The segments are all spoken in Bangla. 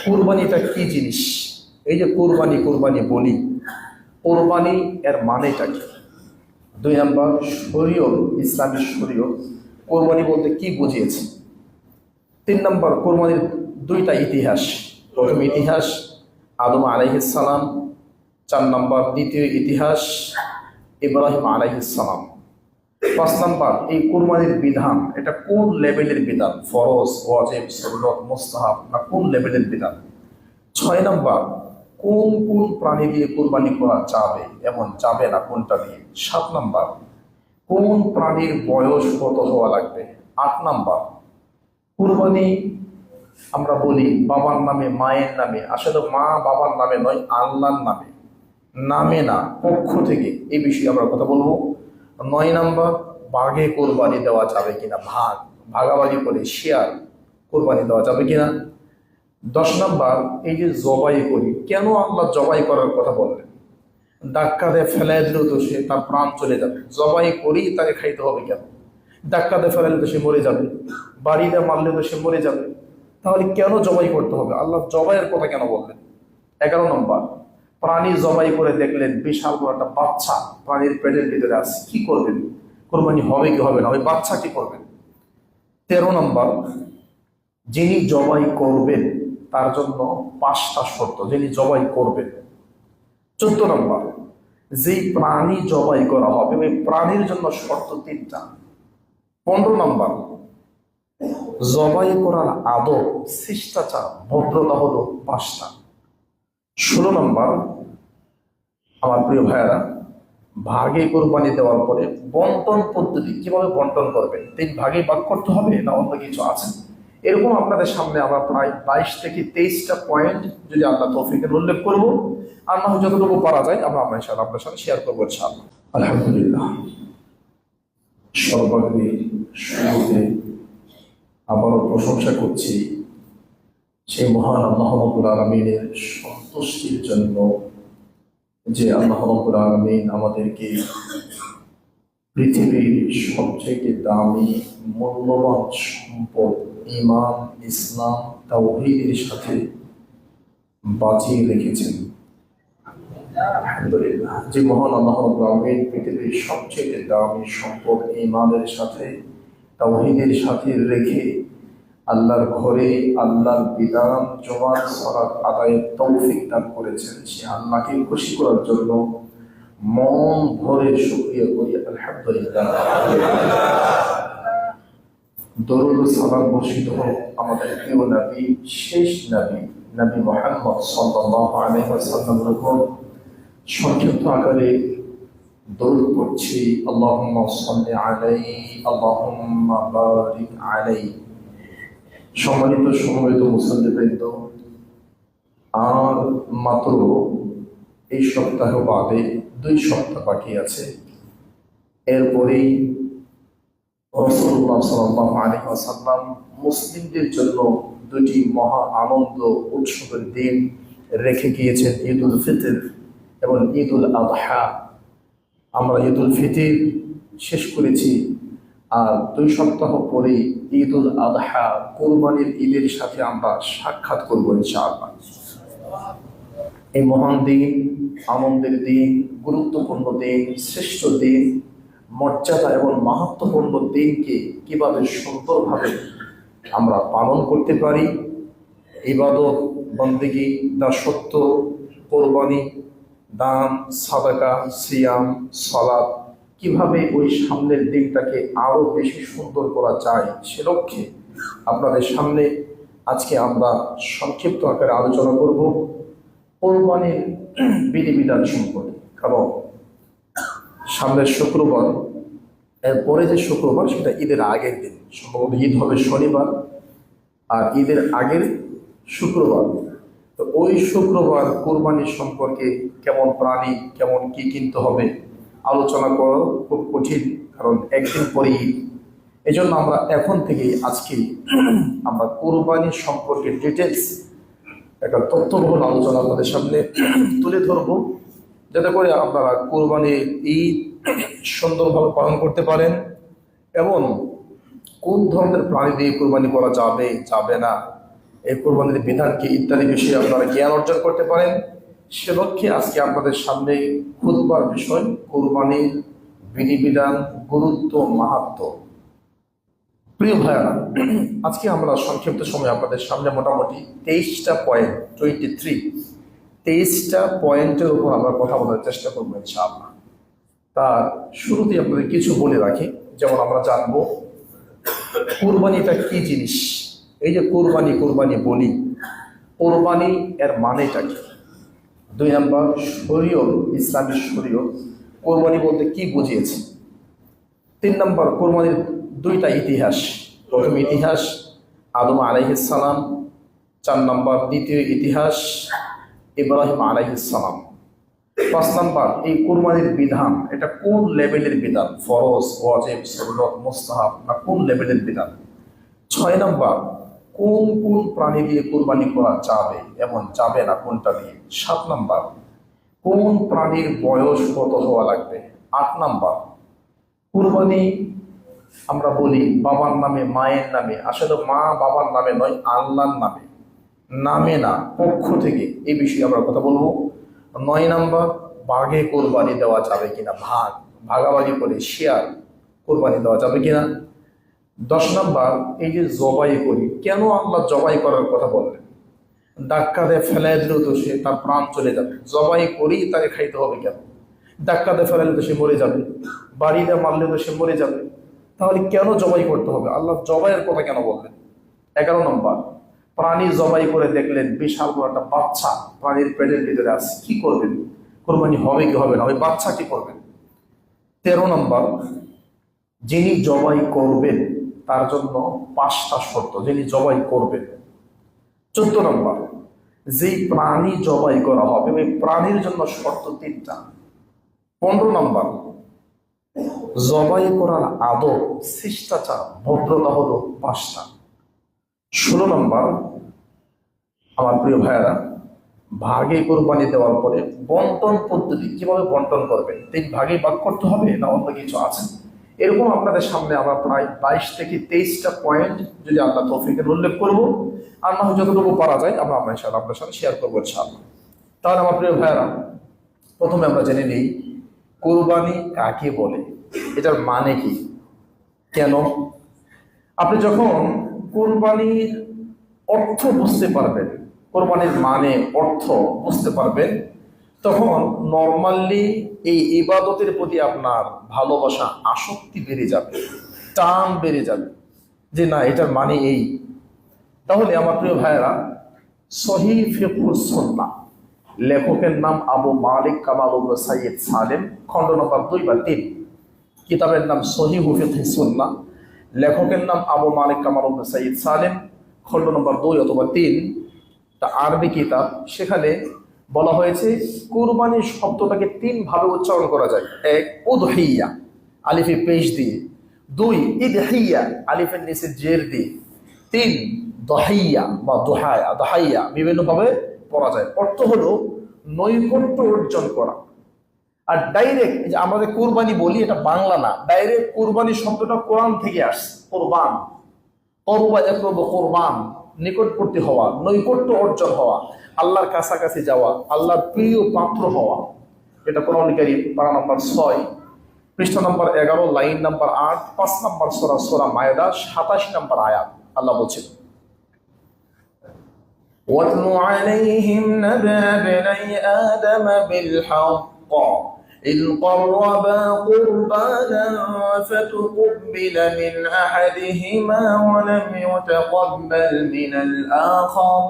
কুরবানিটা কি জিনিস? এই যে কোরবানি কোরবানি বলি, কোরবানি এর মানেটা কি? 2 নম্বর, শরীয়ত, ইসলামী শরীয়ত কোরবানি বলতে কি বুঝিয়েছে? 3 নম্বর, কোরবানির 2টা ইতিহাস। প্রথম ইতিহাস আদম আলাইহিস সালাম, 4 নম্বর দ্বিতীয় ইতিহাস ইব্রাহিম আলাইহিস সালাম। 5 নম্বর, এই কোরবানির বিধান, এটা কোন লেভেলের বিধান, ফরজ, ওয়াজিব, সুন্নাত, মুস্তাহাব, না কোন লেভেলের বিধান? 6 নম্বর, কোন কোন প্রাণী দিয়ে কোরবানি করা যাবে এবং যাবে না কোনটা দিয়ে? 7 নম্বর, কোন প্রাণীর বয়স কত হওয়া লাগবে? 8 নম্বর, কুরবানি আমরা বলি বাবার নামে, মায়ের নামে, আসলে মা বাবার নামে নয়, আল্লাহর নামে, নামে না, পক্ষ থেকে, এই বিষয়ে আমরা কথা বলবো। 9 নম্বর, বাঘে কোরবানি দেওয়া যাবে কিনা, ভাগাভাগি করে শেয়ার কোরবানি দেওয়া যাবে কিনা। 10 নম্বর, এই যে জবাই করি, কেন আল্লাহ জবাই করার কথা বললেন? ধাক্কা দিয়ে ফেলাই দিলেও তো সে তার প্রাণ চলে যাবে, জবাই করি তাকে খাইতে হবে কেন? ধাক্কা দিয়ে ফেলালে তো সে মরে যাবে, বাড়িতে মারলে তো সে মরে যাবে, তাহলে কেন জবাই করতে হবে? আল্লাহ জবাইয়ের কথা কেন বললেন? 11 নম্বর, প্রাণী জবাই করে দেখলেন বিশাল বড় একটা বাচ্চা প্রাণীর পেটের ভিতরে আছে, কি করবেন? কোরবানি হবে কি হবে না? ওই বাচ্চা কি করবেন? 13 নম্বর, যিনি জবাই করবেন তার জন্য 5টা শর্ত, যিনি জবাই করবেন। 14 নম্বর, যেই প্রাণী জবাই করা হবে ওই প্রাণীর জন্য শর্ত 3টা। 15 নম্বর, জবাই করার আদব, শিষ্টাচার, ভদ্রতা হলো 5টা। 16 নম্বর, আমার প্রিয় ভাইয়েরা, ভাগে কোরবানি দেওয়ার পরে বন্টন পদ্ধতি, কিভাবে বন্টন করবেন? 3 ভাগে ভাগ করতে হবে না অন্য কিছু আছে? এরকম আপনাদের সামনে আমরা প্রায় 22 থেকে 23টা পয়েন্ট, যদি আল্লাহ তৌফিকের, উল্লেখ করবো। আর না যতটুকু পারা যায় আমরা ইনশাআল্লাহ আপনার সাথে শেয়ার করবো ইনশাআল্লাহ। আলহামদুলিল্লাহ, সর্বাগ্রে শুরুতে আবারও প্রশংসা করছি সেই মহান আল্লাহ রাব্বুল আলামিনের সন্তুষ্টির জন্য, যে আল্লাহ রাব্বুল আলামিন আমাদেরকে পৃথিবীর সবচেয়ে দামি মূল্যবান সম্পদ ঈমান, ইসলাম, তাওহীদের সাথে বাঁচিয়ে রেখেছেন। আলহামদুলিল্লাহ, যে মহান আল্লাহ রাব্বুল আলামিন পৃথিবীর সবচেয়ে দামি সম্পদ ঈমানের সাথে, তাওহীদের সাথে রেখে আল্লাহর ঘরে আল্লাহর বিধান, জোয়ান সালাত আদায়ের তৌফিক দান করেছেন, সে আল্লাহকে খুশি করার জন্য মন ভরে শুকরিয়া করি আলহামদুলিল্লাহ। দরুদ ও সালাম বর্ষিত হোক আমাদের প্রিয় নবী, শেষ নবী, নবী মুহাম্মদ সাল্লাল্লাহু আলাইহি ওয়াসাল্লামের উপর। সংক্ষিপ্ত আকারে দরুদ পড়ছি, আল্লাহুম্মা সাল্লি আলাইহি, আল্লাহুম্মা বারিক আলাইহি। সম্মানিত সমবেত মুসল্লিবৃন্দ, আর মাত্র এই সপ্তাহ বাদে 2 সপ্তাহ বাকি আছে। এরপরেই রাসূলুল্লাহ সাল্লাল্লাহু আলাইহি ওয়াসাল্লাম মুসলিমদের জন্য 2টি মহা আনন্দ উৎসবের দিন রেখে গিয়েছেন, ঈদুল ফিতর এবং ঈদুল আযহা। আমরা ঈদুল ফিতর শেষ করেছি, আর 2 সপ্তাহ পরে ঈদুল আযহা, কোরবানির ঈদের সাথে আমরা সাক্ষাৎ করবো ইনশাআল্লাহ। এই মহান দিন, আনন্দের দিন, গুরুত্বপূর্ণ দিন, শ্রেষ্ঠ দিন, মর্যাদা এবং মাহাত্ম্যপূর্ণ দিনকে কিভাবে সুন্দরভাবে আমরা পালন করতে পারি, ইবাদত, বন্দেগী, দাসত্ব, কোরবানি, দান, সাদাকা, সিয়াম, সালাত, কিভাবে ওই সামনের দিনটাকে আরো বেশি সুন্দর করা যায়, সে লক্ষ্যে আপনাদের সামনে আজকে আমরা সংক্ষিপ্ত আকারে আলোচনা করব কোরবানির বিধিবিধান সম্পর্কে। কারণ সামনের শুক্রবার, এরপরে যে শুক্রবার সেটা ঈদের আগের দিন, সম্ভবত ঈদ হবে শনিবার, আর ঈদের আগের শুক্রবার। তো ওই শুক্রবার কোরবানির সম্পর্কে, কেমন প্রাণী, কেমন কি কিনতে হবে, আলোচনা করা খুব কঠিন, কারণ একদিন পরে ঈদ। এই জন্য আমরা এখন থেকেই আজকে আমরা কোরবানির সম্পর্কে ডিটেলস একটা তথ্যবহুল আলোচনা আপনাদের সামনে তুলে ধরব, যাতে করে আপনারা কোরবানির ঈদ সুন্দরভাবে পালন করতে পারেন এবং কোন ধরনের প্রাণী দিয়ে কোরবানি করা যাবে, যাবে না, এই কোরবানির বিধান কি ইত্যাদি বিষয়ে আপনারা জ্ঞান অর্জন করতে পারেন। সে লক্ষ্যে আজকে আপনাদের সামনে খুতবার বিষয় কোরবানির বিধিবিধান, গুরুত্ব, মাহাত্ম্য। প্রিয় ভাইয়ারা, আজকে আমরা সংক্ষিপ্ত সময় আপনাদের সামনে মোটামুটি 23টা পয়েন্ট 23টা পয়েন্টের উপর আমরা কথা বলার চেষ্টা করবো ইনশাআল্লাহ। তার শুরুতেই আপনাদের কিছু বলে রাখি। যেমন আমরা জানবো কোরবানিটা কি জিনিস। এই যে কোরবানি বলি, কোরবানি এর মানেটা কি। 2 নম্বর শরীয়ত, ইসলামী শরীয়ত কোরবানি বলতে কি বুঝিয়েছে। 3 নম্বর কোরবানির 2টা ইতিহাস। প্রথম ইতিহাস আদম আলাইহিস সালাম, 4 নম্বর দ্বিতীয় ইতিহাস ইব্রাহিম আলাইহিস সালাম। 5 নম্বর এই কোরবানির বিধান, এটা কোন লেভেলের বিধান, ফরজ, ওয়াজিব, সুন্নাত, মুস্তাহাব না কোন লেভেলের বিধান। 6 নম্বর কোন কোন প্রাণী দিয়ে কোরবানি করা যাবে এবং যাবে না কোনটা দিয়ে। 7 নম্বর কোন প্রাণীর বয়স কত হওয়া লাগবে। 8 নম্বর কোরবানি আমরা বলি বাবার নামে, মায়ের নামে, আসলে মা বাবার নামে নয়, আল্লাহর নামে, নামে না, পক্ষ থেকে, এই বিষয়ে আমরা কথা বলবো। 9 নম্বর ভাগে কোরবানি দেওয়া যাবে কিনা, ভাগাভাগি করে শেয়ার কোরবানি দেওয়া যাবে কিনা। 10 নম্বর এই যে জবাই করি, কেন আল্লাহ জবাই করার কথা বললেন। ডাক্কা দিয়ে ফেলাই দিলেও তো সে তার প্রাণ চলে যাবে, জবাই করেই তাকে খাইতে হবে কেন। ডাক্কা দিয়ে ফেলাইলে তো সে মরে যাবে, বাড়িতে মারলে তো সে মরে যাবে, তাহলে কেন জবাই করতে হবে, আল্লাহ জবাইয়ের কথা কেন বললেন। 11 নম্বর প্রাণী জবাই করে দেখলেন বিশাল বড় একটা বাচ্চা প্রাণীর পেটের ভিতরে আছে, কি করবেন, কোরবানি হবে কি হবে না, ওই বাচ্চা কি করবেন। 13 নম্বর যিনি জবাই করবেন তার জন্য 5টা শর্ত, যিনি জবাই করবেন। 14 নম্বর যেই প্রাণী জবাই করা হবে ওই প্রাণীর জন্য শর্ত 3টা। 15 নম্বর জবাই করার আদব, শিষ্টাচার, ভদ্রতা হলো 5টা। 16 নম্বর আমার প্রিয় ভাইয়েরা, ভাগে কোরবানি দেওয়ার পরে বন্টন পদ্ধতি, কিভাবে বন্টন করবেন, 3 ভাগে ভাগ করতে হবে না অন্য কিছু আছে। এরকম আপনাদের সামনে আমরা প্রায় 22 থেকে 23টা পয়েন্ট যদি আল্লাহ তৌফিকের উল্লেখ করবো, আর না হয় যতটুকু পারা যায় আমরা ইনশাআল্লাহ আপনার সাথে শেয়ার করবো ইনশাআল্লাহ। তাহলে আমার প্রিয় ভাইয়েরা, প্রথমে আমরা জেনে নিই কোরবানি কাকে বলে, এটার মানে কি, কেন। আপনি যখন কোরবানির অর্থ বুঝতে পারবেন, কোরবানির মানে অর্থ বুঝতে পারবেন, তখন নর্মালি এই ইবাদতের প্রতি আপনার ভালোবাসা, আসক্তি বেড়ে যাবে, টান বেড়ে যাবে যে না এটার মানে এই। তাহলে আমার প্রিয় ভাইয়েরা, সহিহ ফিকহুস সুন্নাহ, লেখকের নাম আবু মালিক কামাল ইবনে সাইয়্যিদ সালেম, খণ্ড নম্বর 2 বা 3, কিতাবের নাম সহিহ ফিকহুস সুন্নাহ, লেখকের নাম আবু মালিক কামাল ইবনে সাইয়্যিদ সালেম, খণ্ড নম্বর 2 অথবা 3, তা আরবি কিতাব। সেখানে বলা হয়েছে কুরবানির শব্দটাকে 3 ভাবে উচ্চারণ করা যায়। 1 উদহিয়া, আলিফে পেশ দিয়ে। 2 ইদহিয়া, আলিফের নিচে জের দিয়ে। 3 দহাইয়া বা দহাইয়া, বিভিন্ন ভাবে পড়া যায়। অর্থ হলো নৈকট্য অর্জন করা। আর ডাইরেক্ট যে আমাদের কুরবানি বলি, এটা বাংলা না, ডাইরেক্ট কুরবানি শব্দটা কোরআন থেকে আসছে। কোরবান, কোরবান, নিকটবর্তী হওয়া, নৈকট্য অর্জন হওয়া, আল্লাহর কাছাকাছি যাওয়া, আল্লাহর প্রিয় পাত্র হওয়া। এটা কোরআন কারীম পারা নম্বর 6, পৃষ্ঠা নম্বর 11, লাইন নম্বর 8, 5 নম্বর সূরা মায়েদা 27 নম্বর আয়াত। আল্লাহ বলছেন وَاتْلُ عَلَيْهِمْ نَبَأَ ابْنَيْ آدَمَ بِالْحَقِّ إِذْ قَرَّبَا قُرْبَانًا فَتُقُبِّلَ مِنْ أَحَدِهِمَا وَلَمْ يُتَقَبَّلْ مِنَ الْآخَرِ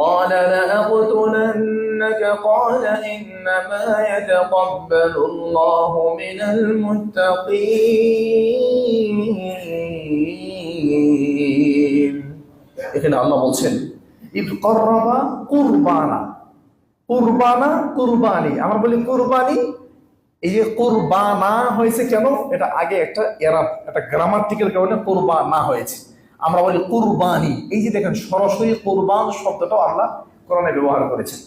قَالَ لَأَقْتُلَنَّكَ قَالَ إِنَّمَا يَتَقَبَّلُ اللَّهُ مِنَ الْمُتَّقِينَ। এখানে আল্লাহ বলছেন ইদ কররাবা কুরবানা, কুরবানা কুরবানি, আমরা বলি কুরবানি। এই যে কুরবানা হয়েছে কেন, এটা আগে একটা একটা গ্রামাটিক্যাল কারণে কুরবানা হয়েছে। আমরা বলি কুরবানি, এই যে দেখেন সরাসরি কুরবান শব্দটাও আল্লাহ কোরআনে ব্যবহার করেছেন।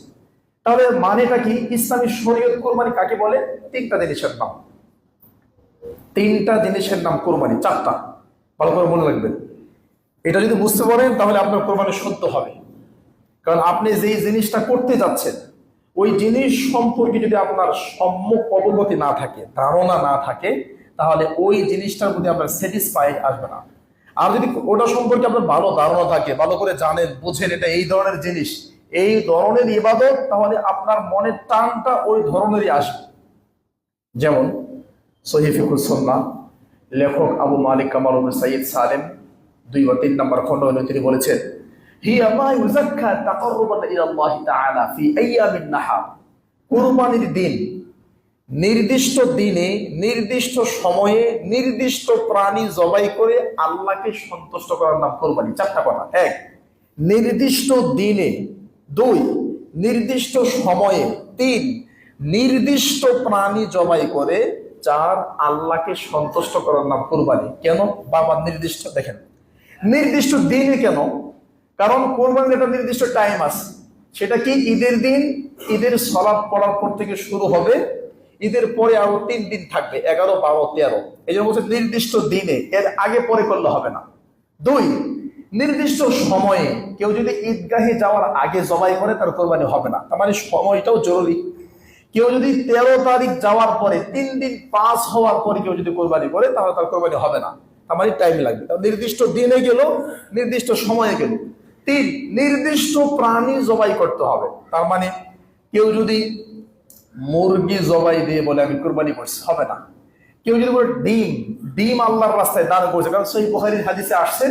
তাহলে মানেটা কি, ইসলামী শরীয়ত কুরবানি কাকে বলে? 3টা জিনিসের নাম, 3টা জিনিসের নাম কুরবানি, 4টা, ভালো করে মনে রাখবেন। এটা যদি বুঝতে পারেন তাহলে আপনার কোরবানি সত্য হবে। কারণ আপনি যেই জিনিসটা করতে যাচ্ছেন ওই জিনিস সম্পর্কে যদি আপনার সম্যক অবগতি না থাকে, ধারণা না থাকে, তাহলে ওই জিনিসটার প্রতি আপনার স্যাটিসফাই আসবে না। আর যদি ওটা সম্পর্কে আপনার ভালো ধারণা থাকে, ভালো করে জানেন, বুঝেন এটা এই ধরনের জিনিস, এই ধরনের ইবাদত, তাহলে আপনার মনের টানটা ওই ধরনেরই আসবে। যেমন সহিহ ফিকহুস সুন্নাহ লেখক আবু মালিক কামাল ইবনে সাইয়্যিদ সালেম 2 বা 3 নম্বর খণ্ড তিনি বলেছেন, হিয়া মা ইউযাক্কা তাকাররুবান ইলা আল্লাহ তাআলা ফি আইয়ামিন নাহার। কুরবানির দিন, নির্দিষ্ট দিনে, নির্দিষ্ট সময়ে, নির্দিষ্ট প্রাণী জবাই করে আল্লাহকে সন্তুষ্ট করার নাম কুরবানি। 4টা কথা। 1, নির্দিষ্ট দিনে। 2, নির্দিষ্ট সময়ে। 3, নির্দিষ্ট প্রাণী জবাই করে। 4, আল্লাহকে সন্তুষ্ট করার নাম কুরবানি। কেন বাবা নির্দিষ্ট? দেখেন নির্দিষ্ট দিনে কেন? কারণ কোরবানির একটা নির্দিষ্ট টাইম আছে। সেটা কি? ঈদের দিন। ঈদের সালাত পড়ার পর থেকে শুরু হবে, ঈদের পরে আরো 3 দিন থাকবে, 11, 12, 13। এই জন্য বলছে নির্দিষ্ট দিনে, এর আগে পরে করলে হবে না। 2, নির্দিষ্ট সময়ে। কেউ যদি ঈদগাহে যাওয়ার আগে জবাই করে তার কোরবানি হবে না, তার মানে সময়টাও জরুরি। কেউ যদি 13 তারিখ যাওয়ার পরে 3 দিন পাস হওয়ার পরে কেউ যদি কোরবানি করে তাহলে তার কোরবানি হবে না, তার মানে টাইম লাগবে। নির্দিষ্ট দিনে গেল, নির্দিষ্ট সময়ে গেল। 3, নির্দিষ্ট প্রাণী জবাই করতে হবে। তার মানে কেউ যদি মুরগি জবাই দিয়ে বলে আমি কোরবানি করছি, হবে না। কেউ যদি বলে ডিম আল্লাহর রাস্তায় দান করছে, কারণ সহিহ বুখারীর হাদিসে আসছে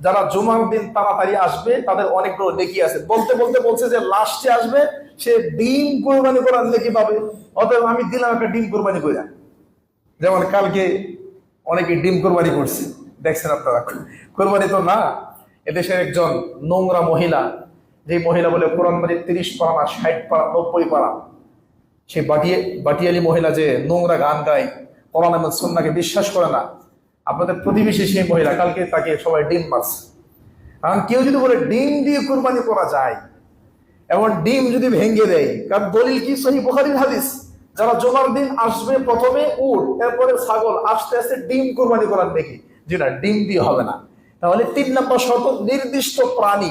যারা জুমার দিন তাড়াতাড়ি আসবে তাদের অনেকগুলো নেকি আছে। বলতে বলতে বলছে যে লাস্টে আসবে সে ডিম কোরবানি করার নেকি পাবে। অতএব আমি দিলাম একটা ডিম কোরবানি করে। যেমন কালকে অনেকে ডিম কোরবানি করছে, দেখছেন আপনারা। কোরবানি তো না, এদেশের একজন নোংরা মহিলা, যে মহিলা বলে কোরআন মাজিদ 30 পারা না 60 পারা 90 পারা, সে বাটিয়ালি মহিলা যে নোংরা গান গায়, কোরআন এবং সুন্নাহকে বিশ্বাস করে না, আপনাদের প্রতিবেশী সেই মহিলা, কালকে তাকে সবাই ডিম মারছে। কারণ কেউ যদি বলে ডিম দিয়ে কোরবানি করা যায়, এবং ডিম যদি ভেঙে দেয়, কারণ দলিল কি? সহিহ বুখারীর হাদিস, যারা জুমার দিন আসবে প্রথমে উট, এরপরে ছাগল, আস্তে আস্তে ডিম কোরবানি করার দেখি, যেটা ডিম দিয়ে হবে না। তাহলে 3 নম্বর শর্ত, নির্দিষ্ট প্রাণী,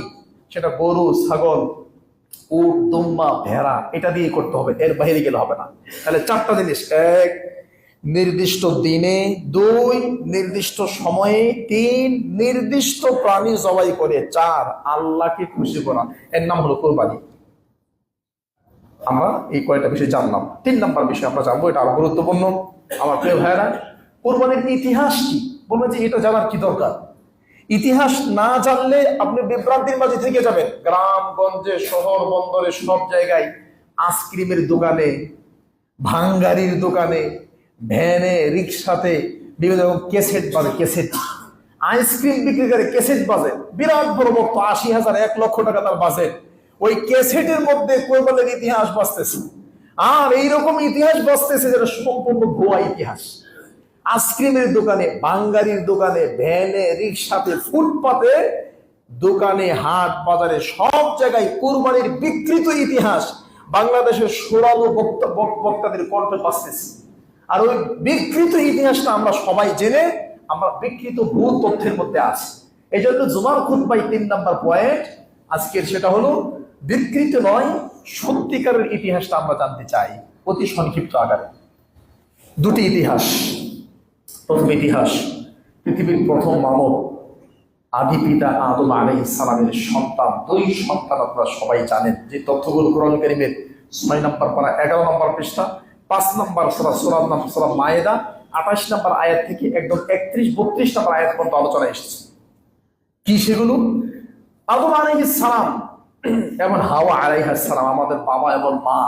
সেটা গরু, ছাগল, উট, দুম্বা, ভেড়া, এটা দিয়ে করতে হবে, এর বাইরে গেলে হবে না। তাহলে 4টা জিনিস। 1, নির্দিষ্ট দিনে। 2, নির্দিষ্ট সময়ে। 3, নির্দিষ্ট প্রাণী জবাই করে। 4, আল্লাহকে খুশি করা, এর নাম হলো কোরবানি। আমরা এই কয়টা বিষয় জানলাম। 3 নম্বর বিষয় আমরা জানবো, এটা আরো গুরুত্বপূর্ণ আমার প্রিয় ভাইয়েরা। কোরবানির ইতিহাস কি? বলবেন যে এটা জানার কি দরকার? ইতিহাস না জানলে আপনি বিভ্রান্তির মাঝে থেকে যাবেন। গ্রামগঞ্জে, শহর বন্দরে, সব জায়গায় আইসক্রিমের দোকানে, ভাঙ্গারির দোকানে, ভ্যানে, রিক্সাতে বিভিন্ন রকম ক্যাসেট বাজে। ক্যাসেট, আইসক্রিম বিক্রি করে ক্যাসেট বাজে, বিরাট বড় বক্ত, 80,000, 1 লক্ষ টাকা তার বাজেট। ওই ক্যাসেটের মধ্যে কোরবানির ইতিহাস বাঁচতেছে। আর এইরকম ইতিহাস বাঁচতেছে যেটা সম্পূর্ণ ভুয়া ইতিহাস। আইসক্রিমের দোকানে, ভাঙ্গারির দোকানে, ভ্যানে, রিক্সাতে, ফুটপাতে, দোকানে, হাট বাজারে, সব জায়গায় কোরবানির বিকৃত ইতিহাস বাংলাদেশের সোরালো বক্তাদের কণ্ঠে বাঁচতেছে। আর ওই বিকৃত ইতিহাসটা আমরা সবাই জেনে আমরা বিকৃত ভুল তথ্যের মধ্যে আছি। এই জন্য জুমার খুতবায় 3 নম্বর পয়েন্ট আজকের, সেটা হলো বিকৃত নয়, সত্যিকারের ইতিহাসটা আমরা জানতে চাই অতি সংক্ষিপ্ত আকারে। 2টি ইতিহাস। প্রথম ইতিহাস, পৃথিবীর প্রথম মানব আদি পিতা আদম আলাইহিস সালামের সন্তান, 2 সন্তান আপনারা সবাই জানেন, যে তথ্যগুলো কোরআন কারীমের 6 নম্বর পারা 11 নম্বর পৃষ্ঠা, 5 নম্বর সূরা মায়েদা 28 নম্বর আয়াত থেকে একদম 31-32 নম্বর আয়াত পর্যন্ত আলোচনা এসেছে। কি সেগুলো? আদম আলাইহিস সালাম এবং হাওয়া আলাইহিস সালাম, আমাদের বাবা এবং মা,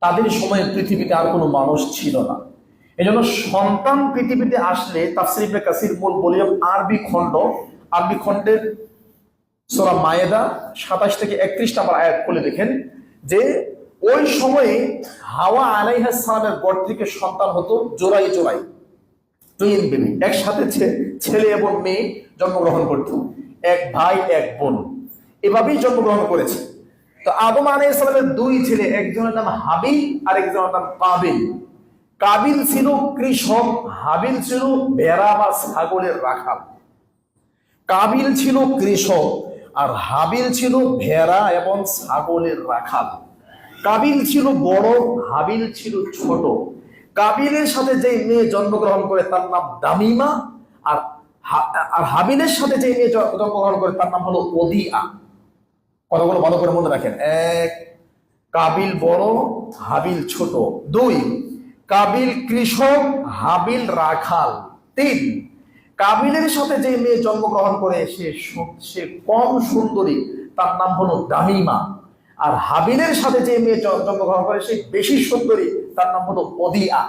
তাদের সময়ে পৃথিবীতে আর কোনো মানুষ ছিল না। এজন্য সন্তান পৃথিবীতে আসলে তাফসীর ইবনে কাসির মূল ভলিউম আরবি খণ্ডের সূরা মায়েদা 27 থেকে 31 নম্বর আয়াত খুলে দেখেন যে ওই সময়ে হাওয়া আলাইহিস সালামের গড় থেকে সন্তান হতো জোড়াই, টুইন বেবি, একসাথে ছেলে এবং মেয়ে জন্মগ্রহণ করত, 1 ভাই 1 বোন, এভাবেই জন্মগ্রহণ করেছে। তো আদম আলাইহিস সালামের 2 ছেলে, একজনের নাম হাবিল আর একজনের নাম কাবিল। কাবিল ছিল কৃষক, হাবিল ছিল ভেড়া বা ছাগলের রাখাল। কাবিল ছিল কৃষক আর হাবিল ছিল ভেড়া এবং ছাগলের রাখাল। কাবিল ছিল বড়, হাবিল ছিল ছোট। কাবিলের সাথে যে মেয়ে জন্মগ্রহণ করে তার নাম দামিমা, আর আর হাবিলের সাথে যে মেয়ে জন্মগ্রহণ করে তার নাম হলো ওদিয়া। কথাগুলো ভালো করে মনে রাখেন। এক, কাবিল বড়, হাবিল ছোট। দুই, কাবিল কৃষক, হাবিল রাখাল। তিন, কাবিলের সাথে যে মেয়ে জন্মগ্রহণ করে সে কম সুন্দরী, তার নাম হলো দামিমা। আর হাবিলের সাথে যে মেয়ে জন্মগ্রহণ করে সে বেশি সুন্দরী, তার নাম হলো ওদিয়া।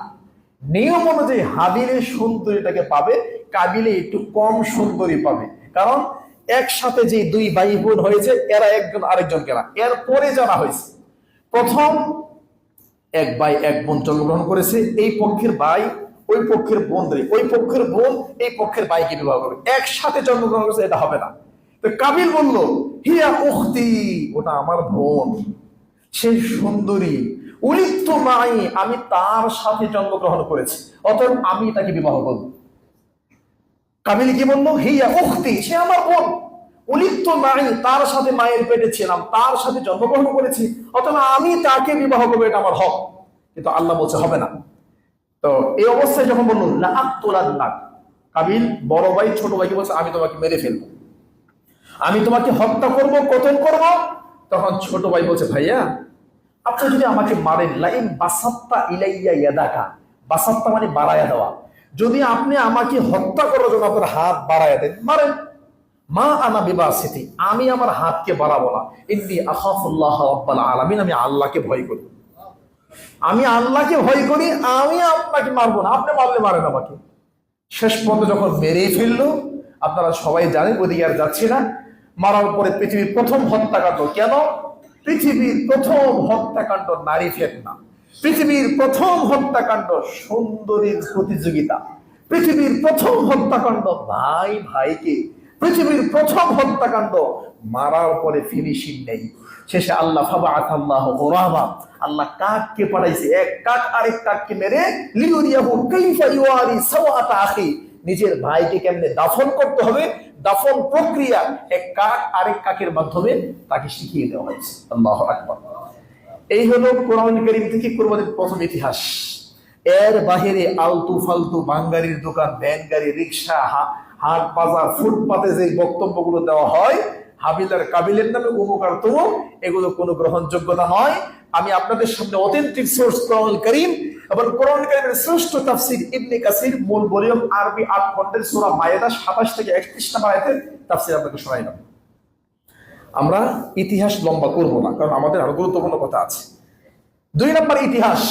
নিয়ম অনুযায়ী হাবিলের সুন্দরীটাকে পাবে, কাবিলে একটু কম সুন্দরী পাবে। কারণ একসাথে যে দুই ভাই বোন হয়েছে, এরা একজন আরেকজনকে না। এরপরে যারা হয়েছে, প্রথম এক ভাই এক বোন জন্মগ্রহণ করেছে, এই পক্ষের ভাই ওই পক্ষের বোন, ওই পক্ষের বোন এই পক্ষের ভাইকে বিবাহ করবে, একসাথে জন্মগ্রহণ করেছে, এটা হবে না। তো কাবিল বলল, হিয়া উখতি, ওটা আমার বোন, সে সুন্দরী। উলিত্ত মাই, আমি তার সাথে জন্মগ্রহণ করেছি, অতএব আমি তাকে বিবাহ করব। কাবিল কি বললো? হিয়া উখতি, সে আমার বোন। উলিত্ত মাই, তার সাথে মায়ের পেটে ছিলাম, তার সাথে জন্মগ্রহণ করেছি, অতএব আমি তাকে বিবাহ করবো, এটা আমার হক। কিন্তু আল্লাহ বলছে হবে না। তো এই অবস্থায় যখন বললো লাক, কাবিল বড় ভাই ছোট ভাইকে বলছে, আমি তোমাকে মেরে ফেলবো, আমি তোমাকে হত্যা করব, কতল করব। তখন ছোট ভাই বলছে, ভাইয়া আপনি যদি আমাকে মারেন, লাইন বাসাত্তা ইলাইয়া ইয়াদাকা, বাসাত্তা মানে বাড়ায়া দেওয়া, যদি আপনি আমাকে হত্যা করার জন্য আপনার হাত বাড়ায়া দেন, মারেন। মা আনা বিবাসিতি, আমি আমার হাতকে বাড়াবো না। ইন্নী আখাফুল্লাহ রাব্বাল আলামিন, আমি আল্লাহকে ভয় করি, আমি আল্লাহকে ভয় করি, আমি আপনাকে মারবো না, আপনি মারলে মারেন আমাকে। শেষ পর্যন্ত যখন মেরেই ফেললো, আপনারা সবাই জানেন, ওদিকে আর যাচ্ছি না। মারার পরে পৃথিবীর প্রথম হত্যাকাণ্ড, কেন? পৃথিবীর প্রথম হত্যাকাণ্ড নারী ফেতনা, পৃথিবীর প্রথম হত্যাকাণ্ড সুন্দরীর প্রতিযোগিতা, পৃথিবীর প্রথম হত্যাকাণ্ড ভাই ভাইকে, পৃথিবীর প্রথম হত্যাকাণ্ড মারার পরে ফিনিশিং নেই। শেষে আল্লাহ ফাবাআথাল্লাহু গুরাবা, আল্লাহ কাককে পাঠাইছে, এক কাক আরেক কাককে মেরে লিউরিয়াহু কাইফা ইওয়ারি সাওয়াতা আখি, নিজের ভাইকে কেমনে দাফন করতে হবে, দাফন প্রক্রিয়া এক কাক আরেক কাকের মাধ্যমে তাকে শিখিয়ে দেওয়া হয়েছে। আল্লাহু আকবার। এই হলো কোরআন কারীম থেকে কুরবানির প্রথম ইতিহাস। এর বাহিরে আলতু ফালতু বাঙ্গারির দোকান, ভ্যান গাড়ি, রিক্সা, হাট বাজার, ফুটপাতে যে বক্তব্যগুলো দেওয়া হয় হাবিল আর কাবিলের নামে অমুক আর তমুক, এগুলো কোনো গ্রহণযোগ্যতা নয়। আমি আপনাদের সামনে অথেন্টিক সোর্স কোরআন কারীম এবং কোরআন কারীমের শ্রেষ্ঠ তাফসীর ইবনে কাসির, মূল ভলিউম, আরবি 8 খণ্ডের সূরা মায়েদা 27 থেকে 31 নম্বর আয়াতের তাফসীর আপনাকে শোনাইলাম। আমরা ইতিহাস লম্বা করব না, কারণ আমাদের আরো গুরুত্বপূর্ণ কথা আছে। 2 নম্বর ইতিহাস,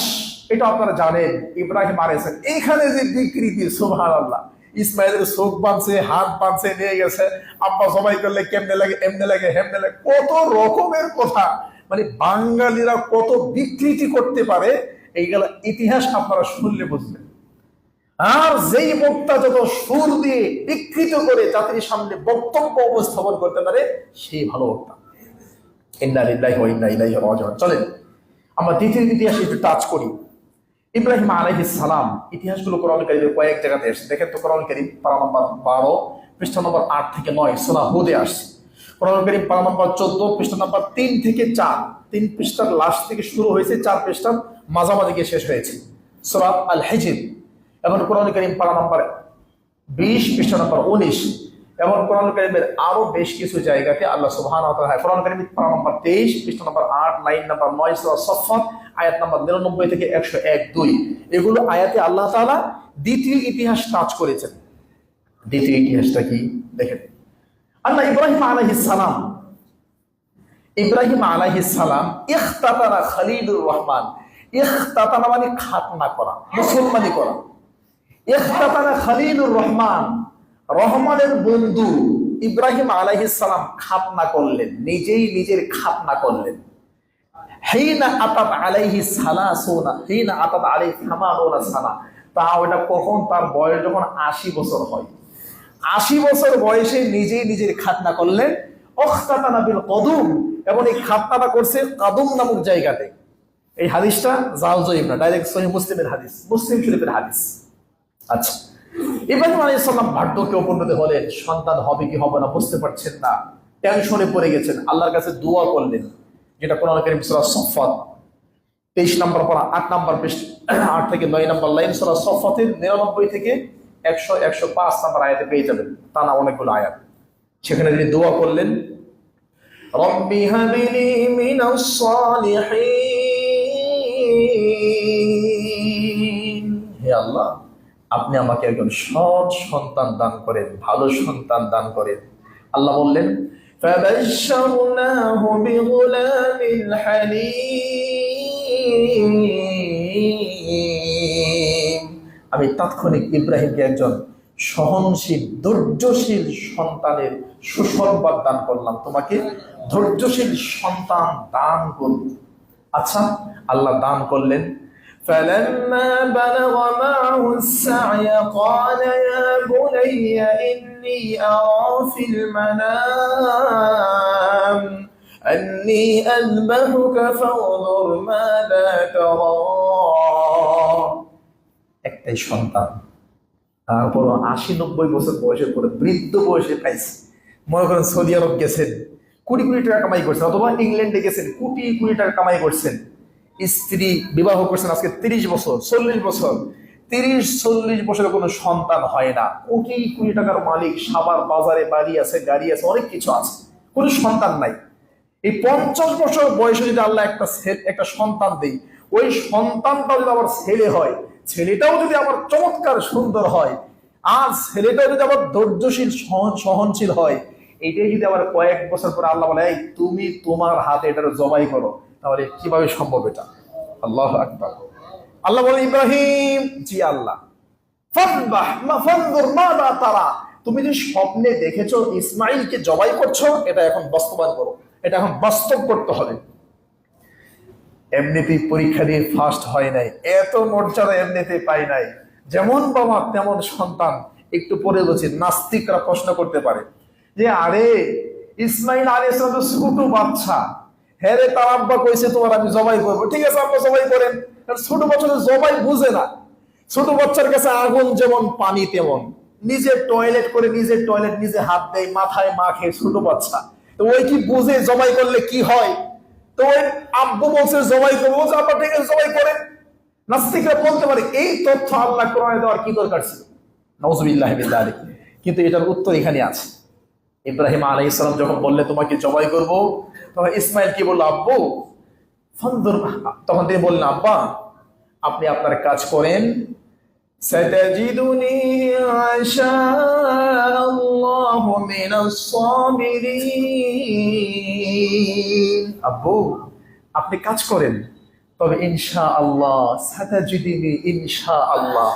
এটা আপনারা জানেন, ইব্রাহিম আলাইহিস, এখানে যে বিকৃতি, সুবহানাল্লাহ, ইসমাইলের চোখ বাঁধছে, হাত বাঁধছে, নিয়ে গেছে, আব্বা সবাই করলে কেমনে লাগে, এমনে লাগে, হেমনে লাগে, কত রকমের কথা। মানে বাঙালিরা কত বিকৃতি করতে পারে, এইগুলা ইতিহাস আপনারা শুনলে বুঝবেন। আর যেই বক্তা যত সুর দিয়ে বিকৃত করে জাতির সামনে বক্তব্য উপস্থাপন করতে পারে, সেই ভালো বক্তা। ইন্না লিল্লাহি ওয়া ইন্না ইলাইহি রাজিউন। চলেন আমরা দ্বিতীয় ইতিহাস একটু টাচ করি। ইব্রাহিম আলাইহিস সালাম, ইতিহাসগুলো কোরআন কারীমে কয়েক জায়গাতে আসছে। দেখেন তো, কোরআন কারীম পারা নম্বর 12 পৃষ্ঠা নম্বর 8 থেকে 9 সূরা হুদে আসছে। কোরআন কারীম পারা নম্বর 14 পৃষ্ঠা নম্বর 3 থেকে 4, 3 পৃষ্ঠার লাস্ট থেকে শুরু হয়েছে, 4 পৃষ্ঠার মাঝামাঝি গিয়ে শেষ হয়েছে, সূরা আল হিজর। এবং কোরআন কারীম পারা নম্বর 20 পৃষ্ঠা নম্বর 19, এবং কোরআন কারীমের আরো বেশ কিছু জায়গাতে আল্লাহ সুবহানাহু ওয়া তাআলা, কোরআন কারীম পারা নম্বর 23 পৃষ্ঠা নম্বর 8, লাইন নম্বর 9 সূরা সাফফাত আয়াত নম্বর 99 থেকে 101-2, এগুলো আয়াতে আল্লাহ তাআলা দ্বিতীয় ইতিহাস টাচ করেছেন। দ্বিতীয় ইতিহাসটা কি দেখেন। আল্লাহ ইব্রাহিম আলাইহিস সালাম ইখতাতানা খলিলুর রহমান, ইখতাতানা মানে খাতনা করা, মুসলমানি করা। ইখতাতানা খলিলুর রহমান, রহমানের বন্ধু ইব্রাহিম আলাইহিস সালাম খাতনা করলেন, নিজেই নিজের খাতনা করলেন। হিনা আতাত আলাইহি সালাসুনা, হিনা আতাত আলাইহি 80 সানা, তা ওটা কখন? তার বয়স যখন 80 বছর হয়। 80 বছর বয়সে নিজেই নিজের খাতনা করলেন। ওখতাতানা বিল কদুম, এবং এই খাতনাটা করছে কাদুম নামক জায়গাতে। এই হাদিসটা জাল জয়ীব না, ডাইরেক্ট সহিহ মুসলিমের হাদিস, মুসলিম শরীফের হাদিস। আচ্ছা, ইব্রাহিম আলাইহিস সালাম বার্ধক্যে উপনীত হলেন, সন্তান হবে কি হবে না বুঝতে পারছেন না, টেনশনে পড়ে গেছেন, আল্লাহর কাছে দোয়া করলেন, যেটা কোরআন কারীম সূরা সফফাত 23 নম্বর পারা 8 নম্বর পৃষ্ঠা 8 থেকে 9 নম্বর লাইন, সূরা সফফাতের 99 থেকে 100 105 নম্বর আয়াতে পেয়ে যাবেন, তা না অনেকগুলো আয়াত। সেখানে তিনি দোয়া করলেন, রব্বি হাবলি মিনাস সালিহিন, হে আল্লাহ আপনি আমাকে একজন সৎ সন্তান দান করেন, ভালো সন্তান দান করেন। আল্লাহ বললেন, ফাবাশশারনাহু বিগুলামিন হালিম, আমি তাৎক্ষণিক ইব্রাহিমকে একজন সহনশীল ধৈর্যশীল সন্তানের সুসংবাদ দান করলাম, তোমাকে ধৈর্যশীল সন্তান দান করব। আচ্ছা, আল্লাহ দান করলেন। فلما بلغ معه السعي قال يا بني إني أرى في المنام أني أذبحك فانظر ماذا ترى। একটাই সন্তান, তারপর 80-90 বছর বয়সের পরে বৃদ্ধ বয়সে পাইছে। মনে করেন সৌদি আরব গেছেন, কোটি কোটি টাকা কামাই করছেন, অথবা ইংল্যান্ডে গেছেন, কোটি কোটি টাকা কামাই করছেন, স্ত্রী বিবাহ করছেন আজকে 30 বছর 40 বছর, 30-40 বছরের কোনো সন্তান হয় না, কোটি কোটি টাকার মালিক, সাভার বাজারে বাড়ি আছে, গাড়ি আছে, অনেক কিছু আছে, কোনো সন্তান নাই। এই 50 বছর বয়সে যদি আল্লাহ একটা সন্তান দেই, ওই সন্তানটাও যদি আবার ছেলে হয়, ছেলেটাও যদি আবার চমৎকার সুন্দর হয়, আর ছেলেটাও যদি আবার ধৈর্যশীল সহনশীল হয়, এটাই যদি আবার কয়েক বছর পরে আল্লাহ বলে, এই তুমি তোমার হাতে এটা জবাই করো, তাহলে কিভাবে সম্ভব এটা? আল্লাহু আকবার। আল্লাহ বলে, ইব্রাহিম, জি আল্লাহ, ফানজুর মাযা তারা, তুমি যে স্বপ্নে দেখেছো ইসমাইলকে জবাই করছো, এটা এখন বাস্তবায়ন করো, এটা এখন বাস্তব করতে হবে। এমনিতেই পরীক্ষা দিয়ে ফার্স্ট হয় নাই, এত মর্যাদা এমনিতে পাই নাই, যেমন বাবা তেমন সন্তান। একটু পরে বলছি, নাস্তিকরা প্রশ্ন করতে পারে যে, আরে ইসমাইল আলাইহিস সালাম তো ছোট বাচ্চা, হ্যাঁ রে, তার আব্বা কইছে তোমার আমি জবাই করবো, ঠিক আছে আব্বা জবাই করেন। ছোট বাচ্চা জবাই বুঝে না, ছোট বাচ্চার কাছে আগুন যেমন পানি তেমন, নিজে টয়লেট করে নিজের টয়লেট নিজে হাত দেয়, মাথায় মাখে ছোট বাচ্চা, তো ওই কি বুঝে জবাই করলে কি হয়? তো ওই আব্বু বলছে জবাই করবো, আব্বা ঠিক আছে জবাই করেন। নাস্তিকরা বলতে পারে, এই তথ্য আল্লাহ কোরআনে দেওয়ার কি দরকার ছিল? নাউযুবিল্লাহি মিন যালিক। কিন্তু এটার উত্তর এখানে আছে। ইব্রাহিম আলাইহিস সালাম যখন বললে তোমাকে জবাই করব, তখন ইসমাইল কি বলল, আব্বু ফানজুর, তখন তিনি বললেন, আব্বা আপনি আপনার কাজ করেন, সাতাজিদুনি ইনশাআল্লাহু মিনাস সাবিরিন। আব্বু আপনি কাজ করেন, তবে ইনশাআল্লাহ, সাতাজিদুনি ইনশাআল্লাহ,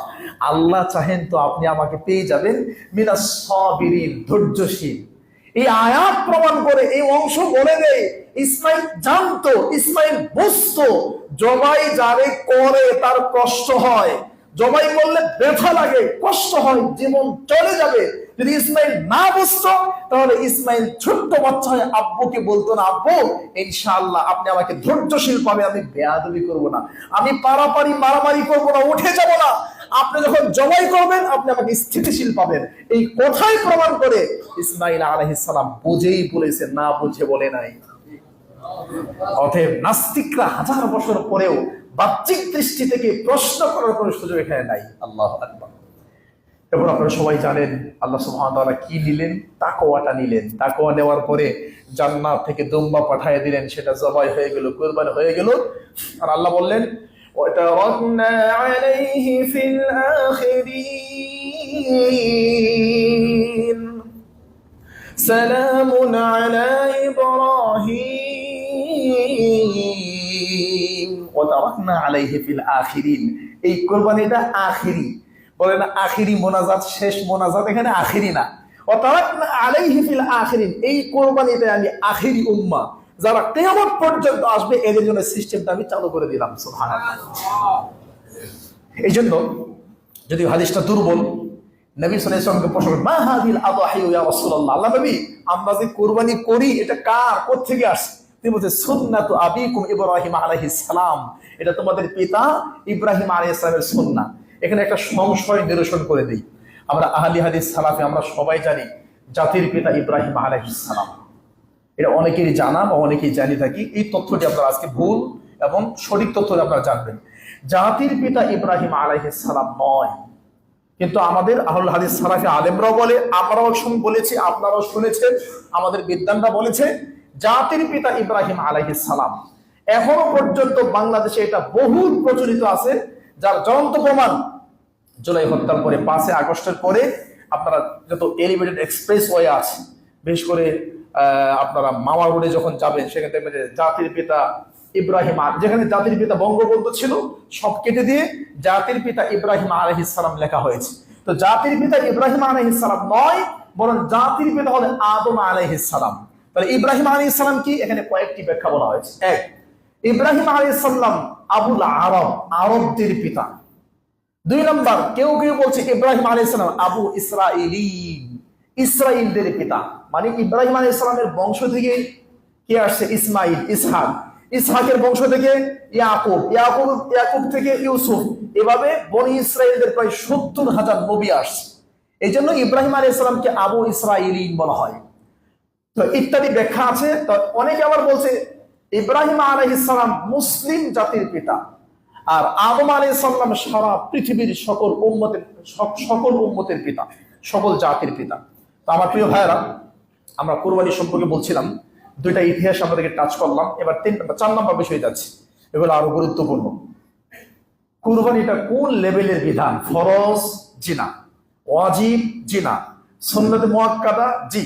আল্লাহ চাহেন তো আপনি আমাকে পেয়ে যাবেন মিনাস সাবিরিন, ধৈর্যশীল। এই আয়াত প্রমাণ করে, এই অংশ বলে দেয়, ইসমাইল জানতো, ইসমাইল বুঝতো, জবাই যারে করে তার কষ্ট হয়, জবাই করলে ব্যথা লাগে, কষ্ট হয়, জীবন চলে যাবে। যদি ইসমাইল না বুঝতো, তাহলে ইসমাইল ছোট্ট বাচ্চা হয়ে আব্বুকে বলতো না, আব্বু ইনশাআল্লাহ আপনি আমাকে ধৈর্যশীল পাবে, আমি বেয়াদবি করব না, আমি পারাপারি মারামারি করব না, উঠে যাব না, আপনি যখন জবাই করবেন আপনি আমাকে স্থিতিশীল পাবেন। এই কথাই প্রমাণ করে ইসমাইল আলাইহিস সালাম বুঝেই বলেছে, না বুঝে বলে নাই। অতএব নাস্তিকরা 1000 বছর পরেও বাহ্যিক দৃষ্টি থেকে প্রশ্ন করার কোনো সুযোগ এখানে নাই। আল্লাহু আকবার। এবং আপনারা সবাই জানেন আল্লাহ সুবহানাহু ওয়া তাআলা কি নিলেন? তাকওয়াটা নিলেন। তাকওয়া নেওয়ার পরে জান্নাত থেকে দুম্বা পাঠিয়ে দিলেন, সেটা জবাই হয়ে গেল, কুরবানি হয়ে গেল। আর আল্লাহ বললেন, ওয়াতারাকনা আলাইহি ফিল আখিরিন সালামুন আলা ইব্রাহিম ওয়াতারাকনা আলাইহি ফিল আখিরিন। এই কুরবানিটা আখিরি, বলে না আখিরি মোনাজাত, শেষ মোনাজাত, এখানে আখিরি না। ওয়াতারাকনা আলাইহি ফিল আখিরিন, এই কুরবানিটা আমি আখিরি উম্মাহ, যারা কিয়ামত পর্যন্ত আসবে, এদের জন্য সিস্টেমটা আমি চালু করে দিলাম। সুবহানাল্লাহ। এই জন্য যদি হাদিসটা দুর্বল, নবী সাল্লাল্লাহু আলাইহি ওয়াসাল্লামকে প্রশ্ন করেন, মা হাযিল আযহি ইয়া রাসূলুল্লাহ, আল্লাহ নবী আমরা যে কুরবানি করি এটা কার, কোথা থেকে আসে? তিনি বলছেন, সুন্নাতু আবিকুম ইব্রাহিম আলাইহিস সালাম, এটা তোমাদের পিতা ইব্রাহিম আলাইহিস সালামের সুন্নাহ। এখানে একটা সংশয় নিরসন করে দেই। আমরা আহলি হাদিস সালাফে আমরা সবাই জানি জাতির পিতা ইব্রাহিম আলাইহিস সালাম। এটা অনেকেরই জানা বা অনেকেই জানি থাকি। এই তথ্যটি আপনারা আজকে ভুল এবং সঠিক তথ্য আপনারা জানবেন। জাতির পিতা ইব্রাহিম আলাইহিস সালাম নয়, কিন্তু আমাদের আহলুল হাদিস সালাফি আলেমরাও বলে, আমরাও বলেছি, আপনারাও শুনেছেন, আমাদের বিদ্বানরা বলেছে জাতির পিতা ইব্রাহিম আলাইহিস সালাম। এখনো পর্যন্ত বাংলাদেশে এটা বহুল প্রচলিত আছে, যার জ্বলন্ত প্রমাণ জুলাই হত্যার পরে 5 আগস্টের পরে আপনারা যত এলিভেটেড এক্সপ্রেস ওয়ে আছে, বিশেষ করে আপনারা মাওয়া রোডে যখন যাবেন সেখানে দেখবেন যে জাতির পিতা ইব্রাহিম, যেখানে জাতির পিতা বঙ্গবন্ধু ছিল সব কেটে দিয়ে জাতির পিতা ইব্রাহিম আলাইহিস সালাম লেখা হয়েছে। তো জাতির পিতা ইব্রাহিম আলাইহিস সালাম নয়, বরং জাতির পিতা হলেন আদম আলাইহিস সালাম। তাহলে ইব্রাহিম আলাইহিস সালাম কি, এখানে কয়েকটি ব্যাখ্যা বলা হয়েছে। এক, ইব্রাহিম আলাইহিস সালাম আবুল আরব, আরবদের পিতা। 2 নম্বর, কেউ কেউ বলছে ইব্রাহিম আলাইহিস সালাম আবু ইসরাঈলিন, ইসরাইলদের পিতা। মানে ইব্রাহিম আলাইহিস সালামের বংশ থেকে কে আসছে? ইসমাইল, ইসহাক, ইসহাকের বংশ থেকে ইয়াকুব, ইয়াকুব থেকে ইউসুফ, এভাবে বনি ইসরাইলদের প্রায় 70,000 নবী আসছে। এই জন্য ইব্রাহিম আলাইহিস সালামকে আবু ইসরাঈলিন বলা হয়। তো ইত্যাদি ব্যাখ্যা আছে। তো অনেকে আবার বলছে ইব্রাহিম আলাইহিস সালাম মুসলিম জাতির পিতা, আর আদম আলাইহিস সালাম সারা পৃথিবীর সকল উম্মতের পিতা, সকল জাতির পিতা। তো আমার প্রিয় ভাইয়েরা, আমরা কুরবানি সম্পর্কে বলছিলাম, 2টা ইতিহাস আমাদেরকে টাচ করলাম। এবার 4 নম্বর বিষয়ে যাচ্ছি, এগুলো আরো গুরুত্বপূর্ণ। কুরবানিটা কোন লেভেলের বিধান? ফরজ জি না, ওয়াজিব জি না, সুন্নাতে মুআক্কাদা জি।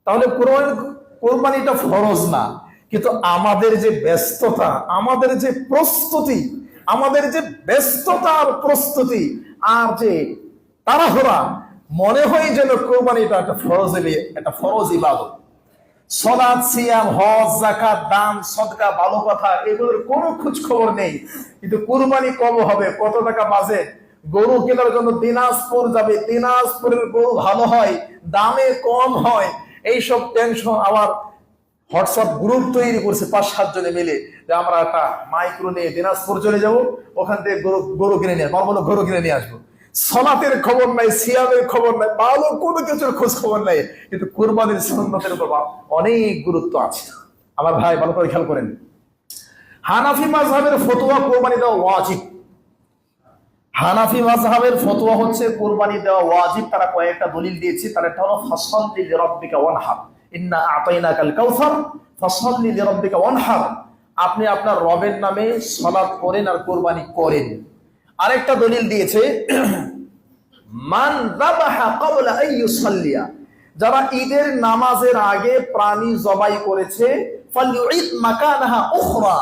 তাহলে কুরবানিটা ফরজ না, কিন্তু আমাদের যে ব্যস্ততা, আমাদের যে প্রস্তুতি, আমাদের যে ব্যস্ততা আর প্রস্তুতি আর যে তাড়াহুড়া, মনে হয় যেন কুরবানিটা একটা ফরজ ইবাদত। সালাত, সিয়াম, হজ, যাকাত, দান, সদকা, ভালো কথা, এগুলোর কোনো খোঁজ খবর নেই। কিন্তু কুরবানি কবে হবে, কত টাকা বাজেট, গরু কেনার জন্য দিনাজপুর যাবে, দিনাজপুরের গরু ভালো হয়, দামে কম হয়, এইসব টেনশন। আবার হোয়াটসঅ্যাপ গ্রুপ তৈরি করছে 5-7 জনে মিলে, যে আমরা একটা মাইক্রো নিয়ে দিনাজপুর চলে যাব, ওখান থেকে গরু কিনে নিয়ে আসবো, গরু কিনে নিয়ে আসবো। সলাতের খবর নাই, সিয়ামের খবর নাই, ভালো কোনো কিছুর খোঁজ খবর নাই। কিন্তু কুরবানির সুন্নতের উপর অনেক গুরুত্ব আছে। আমার ভাই ভালো করে খেয়াল করেন, হানাফি মাযহাবের ফতোয়া কুরবানি দেওয়া ওয়াজিব। হানাফি মাযহাবের ফতোয়া হচ্ছে কুরবানি দেওয়া ওয়াজিব। তারা কয়েকটা দলিল দিয়েছে। তার একটা হলো ফাসল্লি লিরাব্বিকা ওয়ানহার, ইন্না আতাইনাকাল কাউসার ফাসল্লি লিরাব্বিকা ওয়ানহার, আপনি আপনার রবের নামে সালাত করেন আর কুরবানি করেন। আরেকটা দলিল দিয়েছে মান যাবাহা ক্বাবলা আন ইউসাল্লিয়া, যারা ঈদের নামাজের আগে প্রাণী জবাই করেছে, ফালইউইদ মাকানাহা উখরা,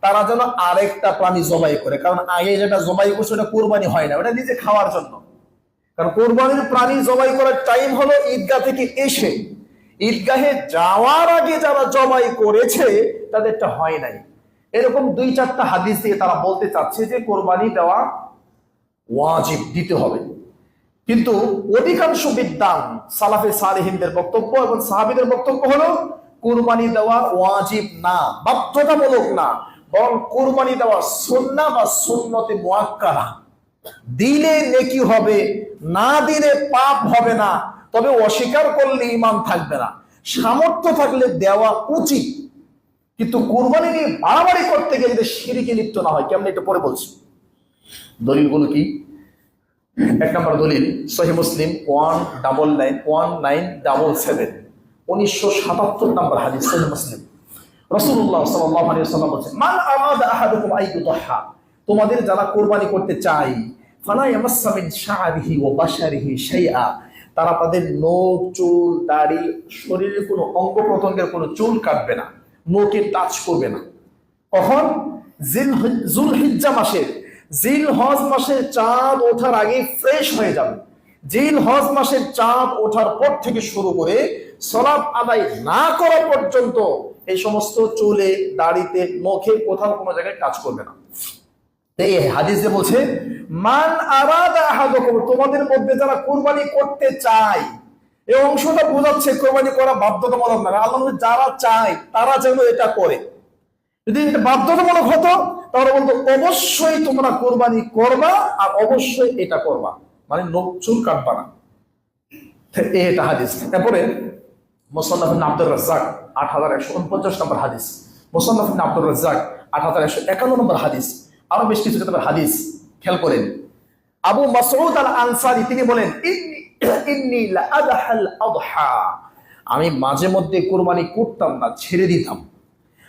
তারা যেন আরেকটা প্রাণী জবাই করে। কারণ আগে যেটা জবাই করছে ওটা কুরবানি হয় না, ওটা নিজে খাওয়ার জন্য। কারণ কুরবানির প্রাণী জবাই করার টাইম হলো ঈদগাহ থেকে এসে, ঈদগাহে যাওয়ার আগে যারা জবাই করেছে তাদেরটা হয় নাই। এরকম 2-4টা হাদিস দিয়ে তারা বলতে চাচ্ছে যে কোরবানি দেওয়া ওয়াজিব, দিতে হবে। কিন্তু অধিকাংশ বিদ্বান, সালাফে সালেহিনদের বক্তব্য এবং সাহাবীদের বক্তব্য হলো কুরবানি দেওয়া ওয়াজিব না, বাধ্যতামূলক না, বরং কুরবানি দেওয়া সুন্নাহ বা সুন্নতে মুআক্কাদা। দিলে নেকি হবে, না দিলে পাপ হবে না, তবে অস্বীকার করলে ঈমান থাকবে না। সামর্থ্য থাকলে দেওয়া উচিত, কিন্তু কুরবানি নিয়ে বাড়াবাড়ি করতে গেলে যদি শিরকে লিপ্ত না হয়। কেমন এটা পরে বলছি। দলিলগুলো কি? 1 নম্বর দলিল সহিহ মুসলিম 1977, 1977 নম্বর হাদিস, সহিহ মুসলিম। রাসূলুল্লাহ সাল্লাল্লাহু আলাইহি ওয়াসাল্লাম বলেছেন, মান আরাদা আহাদুকুম আইয়ুদহা, তোমাদের যারা কুরবানি করতে চায়, ফালা ইয়ামাসসা মিন শা'রিহি ওয়া বাশারিহি শাইআ, তারা তাদের নখ, চুল, দাড়ি, শরীরের কোনো অঙ্গ প্রত্যঙ্গের কোনো চুল কাটবে না, নখে টাচ করবে না। কখন? যুলহিজ্জা মাসের, জিলহজ মাসের চাঁদ ওঠার আগে ফ্রেশ হয়ে যাবে। জিলহজ মাসের চাঁদ ওঠার পর থেকে শুরু করে সালাত আদায় না করা পর্যন্ত এই সমস্ত চুলে, দাড়িতে, নখে কোথাও কোনো জায়গায় কাজ করবে না। এই হাদিসে বলছে মান আরাদা আহাদুকুম, তোমাদের মধ্যে যারা কুরবানি করতে চায়, এই অংশটা বোঝাচ্ছে কুরবানি করা বাধ্যতামূলক না। আল্লাহ যারা চায় তারা যেন এটা করে। যদি এটা বাধ্যতামূলক হতো তাহলে বলতো অবশ্যই তোমরা কুরবানি করবা আর অবশ্যই এটা করবা। মানে নখ চুল কাটবা না। এটা হাদিস। তারপরে মুসান্নাফ ইবনে আব্দুর রাজ্জাক 8149 নম্বর হাদিস, মুসান্নাফ ইবনে আব্দুর রাজ্জাক 8151 নম্বর হাদিস। আরো বেশ কিছু কিতাবের হাদিস খেয়াল করেন। আবু মাসউদ আল আনসারী তিনি বলেন, ইন্নী লা আদহাল আদহা, আমি মাঝে মধ্যে কুরবানি করতাম না, ছেড়ে দিতাম।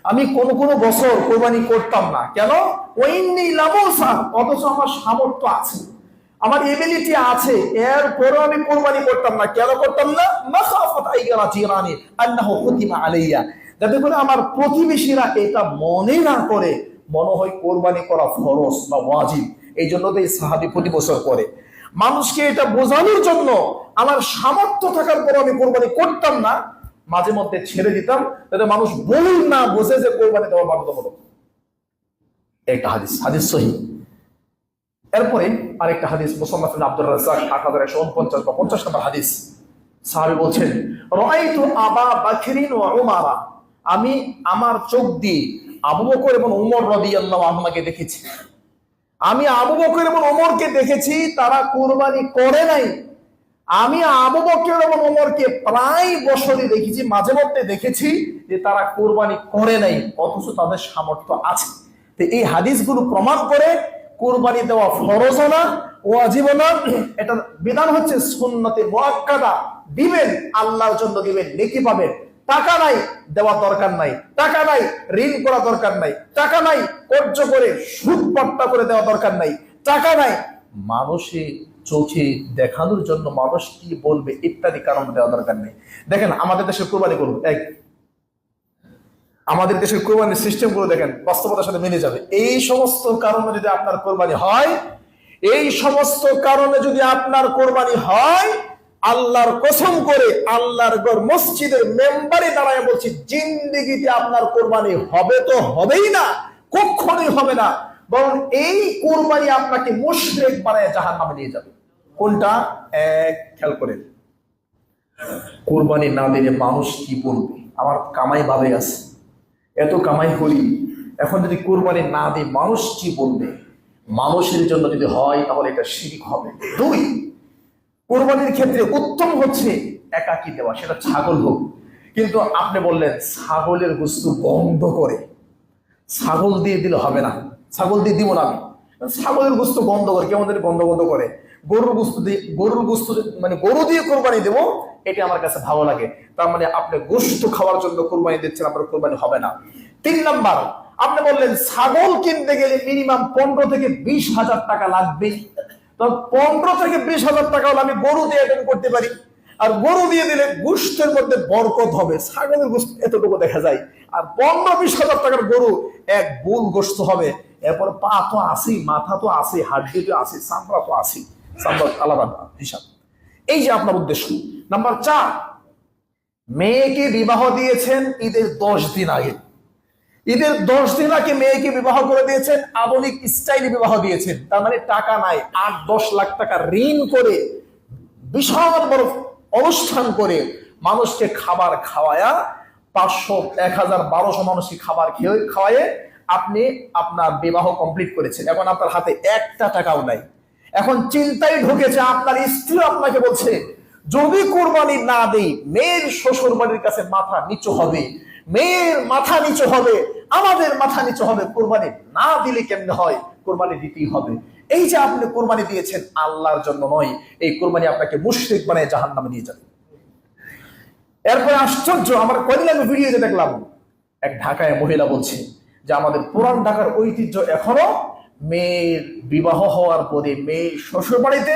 আমি কোন কোন বছর কোরবানি করতাম না, কেন? ওয়াইন্নী লামুসা, অথচ আমার সামর্থ্য আছে, আমার এবিলিটি আছে, এরপরও আমি কোরবানি করতাম না। কেন করতাম না? মাখাফাত আইয়ারা জিরানি আন্নাহু কুতিমা আলাইয়া, যাতে করে আমার প্রতিবেশীরা এটা মনে না করে মনে হয় কোরবানি করা ফরজ বা ওয়াজিব। এই জন্য তো এই সাহাবী প্রতি বছর করে। মানুষকে এটা বোঝানোর জন্য আমার সামর্থ্য থাকার পর আমি কোরবানি করতাম না, মাঝে মধ্যে ছেড়ে দিতাম, যাতে মানুষ ভুল না বোঝে যে কোরবানি দেওয়া বাধ্যতামূলক। একটা হাদিস, হাদিস সহিহ। এরপরে আরেকটা হাদিস, মুসান্নাফ ইবনে আব্দুর রাজ্জাক 8149 বা 50 নম্বর হাদিস। সাহাবী বলছেন, রাআইতু আবা বাকরিন ওয়া উমারা, আমি আমার চোখ দিয়ে আবু বকর এবং উমর রাদিয়াল্লাহু আনহুকে দেখেছি। আমি আবু বকর এবং ওমরকে দেখেছি, তারা কুরবানি করে নাই। আমি আবু বকর এবং ওমরকে প্রায় বছরই দেখেছি, মাঝে মধ্যে দেখেছি যে তারা কুরবানি করে নাই, অথচ তাদের সামর্থ্য আছে। তো এই হাদিসগুলো প্রমাণ করে কুরবানি দেওয়া ফরজ না, ওয়াজিব না। এটা বিধান হচ্ছে সুন্নতে মুআক্কাদা। দিবেন আল্লাহর জন্য দিবেন, নেকি পাবেন। টাকা নাই, দেওয়ার দরকার নাই। টাকা নাই, ঋণ করা দরকার নাই। টাকা নাই, কর্য করে সুদ পাট্টা করে দেওয়া দরকার নাই। টাকা নাই, মানুষে চোখে দেখানোর জন্য মানুষ কি বলবে ইত্যাদি কারণ দেওয়া দরকার নেই। দেখেন আমাদের দেশের কোরবানি করুন, আমাদের দেশের কোরবানির সিস্টেম গুলো দেখেন, বাস্তবতার সাথে মিলে যাবে। এই সমস্ত কারণে যদি আপনার কোরবানি হয়, এই সমস্ত কারণে যদি আপনার কোরবানি হয়, আল্লাহর কসম করে আল্লাহর ঘর মসজিদের মেম্বারে দাঁড়ায় বলছি, জিন্দেগিতে আপনার কোরবানি হবে তো হবেই না, কখনোই হবে না, বরং এই কোরবানি আপনাকে মুশরিক বানায় জাহান্নামে নিয়ে যাবে। কোনটা? এক, খেয়াল করেন, কোরবানি না দিলে মানুষ কি বলবে? আমার কামাই ভাবে আছে, এত কামাই করি, এখন যদি কোরবানি না দিই মানুষ কি বলবে? মানুষের জন্য যদি হয় তাহলে এটা শিরক হবে। দুই, কোরবানির ক্ষেত্রে উত্তম হচ্ছে একাকী দেওয়া, সেটা ছাগল হোক। কিন্তু আপনি বললেন ছাগলের গোশত গন্ধ করে, ছাগল দিয়ে দিলে হবে না, ছাগল দিয়ে দিব না আমি, ছাগলের গোশত গন্ধ করে, কেমন যদি গন্ধ গন্ধ করে। গরুর গোশত মানে গরু দিয়ে কোরবানি দেবো, এটা আমার কাছে ভালো লাগে। তার মানে আপনি গোশত খাওয়ার জন্য কোরবানি দিচ্ছেন, আপনার কোরবানি হবে না। 3 নাম্বার, আপনি বললেন ছাগল কিনতে গেলে মিনিমাম 15 থেকে 20,000 টাকা লাগবে। তো 15 থেকে 20,000 টাকা হলে আমি গরু দিয়ে অ্যাটেন্ড করতে পারি। আর গরু দিয়ে দিলে গোশতের মধ্যে বরকত হবে, ছাগলের গোশত এতটুকু দেখা যায়। আর 15-20,000 টাকার গরু এক বুল গোশত হবে। এরপর পা তো আসি, মাথা তো আসি, হাড্ডি তো আসি, চামড়া তো আসি, চামড়া আলাদা হিসাব। এই যে আপনার উদ্দেশ্য। নাম্বার 4, মেয়েকে বিবাহ দিয়েছেন ঈদের 10 দিন আগে। ঈদের 10 দিন আগে মেয়েকে বিবাহ করে দিয়েছেন, আধুনিক স্টাইলে বিবাহ দিয়েছেন। তার মানে টাকা নাই, 8-10 লাখ টাকা ঋণ করে বিশাল বড় অনুষ্ঠান করে মানুষকে খাবার খাওয়ায়া 500, 1000, 1200 মানুষকে খাবার খাওয়ায়ে আপনি আপনার বিবাহ কমপ্লিট করেছেন। এখন আপনার হাতে 1 টাকাও নাই। এখন চিন্তায় ঢুকেছে, আপনার স্ত্রী আপনাকে বলছে যদি কোরবানি না দেই মেয়ের শ্বশুর বাড়ির কাছে মাথা নিচু হবে, মেয়ের মাথা নিচু হবে, আমাদের মাথা নিচু হবে, কোরবানি না দিলে কেমনে হয়? কোরবানি দিতেই হবে। এই যে আপনি কোরবানি দিয়েছেন আল্লাহর জন্য নয়, এই কোরবানি আপনাকে মুশরিক বানায় জাহান্নামে নিয়ে যাবে। এরপরে আশ্চর্য, আমার কয়দিন আমি ভিডিওতে দেখলাম এক ঢাকায় মহিলা বলছে যে আমাদের পুরান ঢাকার ঐতিহ্য এখনো মেয়ের বিবাহ হওয়ার পরে মেয়ের শ্বশুর বাড়িতে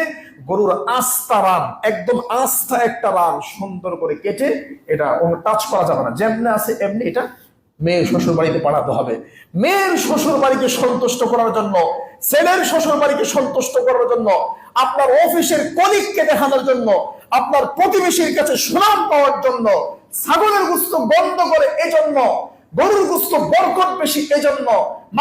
গরুর আস্তা রান, একদম আস্থা একটা রান সুন্দর করে কেটে, এটা টাচ করা যাবে না, যেমনি আছে এমনি এটা মেয়ের শ্বশুর বাড়িতে পাঠাতে হবে। মেয়ের শ্বশুর বাড়িকে সন্তুষ্ট করার জন্য, ছেলের শ্বশুর বাড়িকে সন্তুষ্ট করার জন্য, আপনার অফিসের কলিগকে দেখানোর জন্য, আপনার প্রতিবেশীর কাছে সুনাম পাওয়ার জন্য, ছাগলের গোশত বন্ধ করে এজন্য, গরুর গোশত বরকত বেশি এজন্য,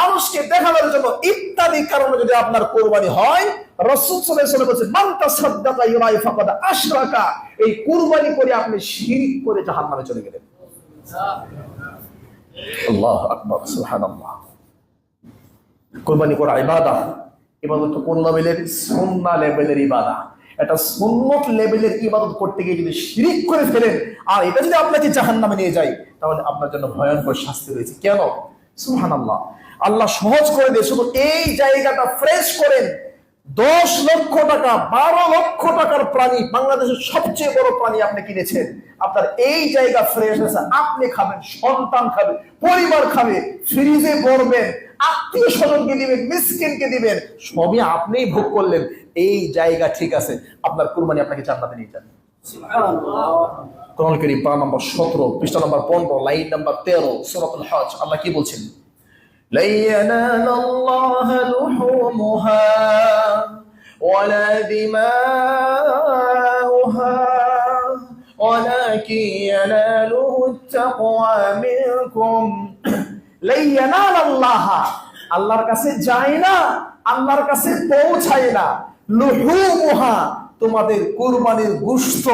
মানুষকে দেখানোর জন্য ইত্যাদি কারণে যদি আপনার কোরবানি হয়, রাসূল সাল্লাল্লাহু আলাইহি ওয়াসাল্লাম বলেছেন মান তাসাদদাকা ইউরাই ফাকাদ আশরাকা, এই কোরবানি করে আপনি শিরক করে জাহান্নামে চলে গেলেন। আল্লাহু আকবার, সুবহানাল্লাহ। কোরবানি করা ইবাদত, ইবাদত তো কোন লেভেলের? সুন্নাহ লেভেলের ইবাদত। এটা সুন্নত লেভেলের ইবাদত করতে গিয়ে যদি শিরিক করে ফেলেন আর এটা যদি আপনাকে জাহান্নামে নিয়ে যায়, তাহলে আপনার জন্য ভয়ঙ্কর শাস্তি রয়েছে। কেন? সুবহানাল্লাহ, আল্লাহ সহজ করে দিয়ে শুধু এই জায়গাটা ফ্রেশ করেন। 10 লক্ষ টাকা 12 লক্ষ টাকার প্রাণী, বাংলাদেশের সবচেয়ে বড় প্রাণী আপনি কিনেছেন, আপনার এই জায়গা ফ্রেশ আছে, আপনি খাবেন, সন্তান খাবে, পরিবার খাবে, ফ্রিজে ভরবেন, আত্মীয় স্বজনকে দিবেন, মিসকিনকে দিবেন, সবই আপনিই ভোগ করলেন। এই জায়গা ঠিক আছে, আপনার কুরবানি আপনাকে জান্নাতে নিয়ে যাবে। কোরআন কারীম পারা নম্বর 17 পৃষ্ঠা নম্বর 15 লাইন নম্বর 13 সূরাতুল হজ, আল্লাহ কি বলছেন? لن ينال الله لحومها ولا دماؤها ولكن يناله التقوى منكم لن ينال الله, আল্লাহর কাছে যায় না, আল্লাহর কাছে পৌঁছায় না, লুহুমুহা, তোমাদের কুরবানির গোশত,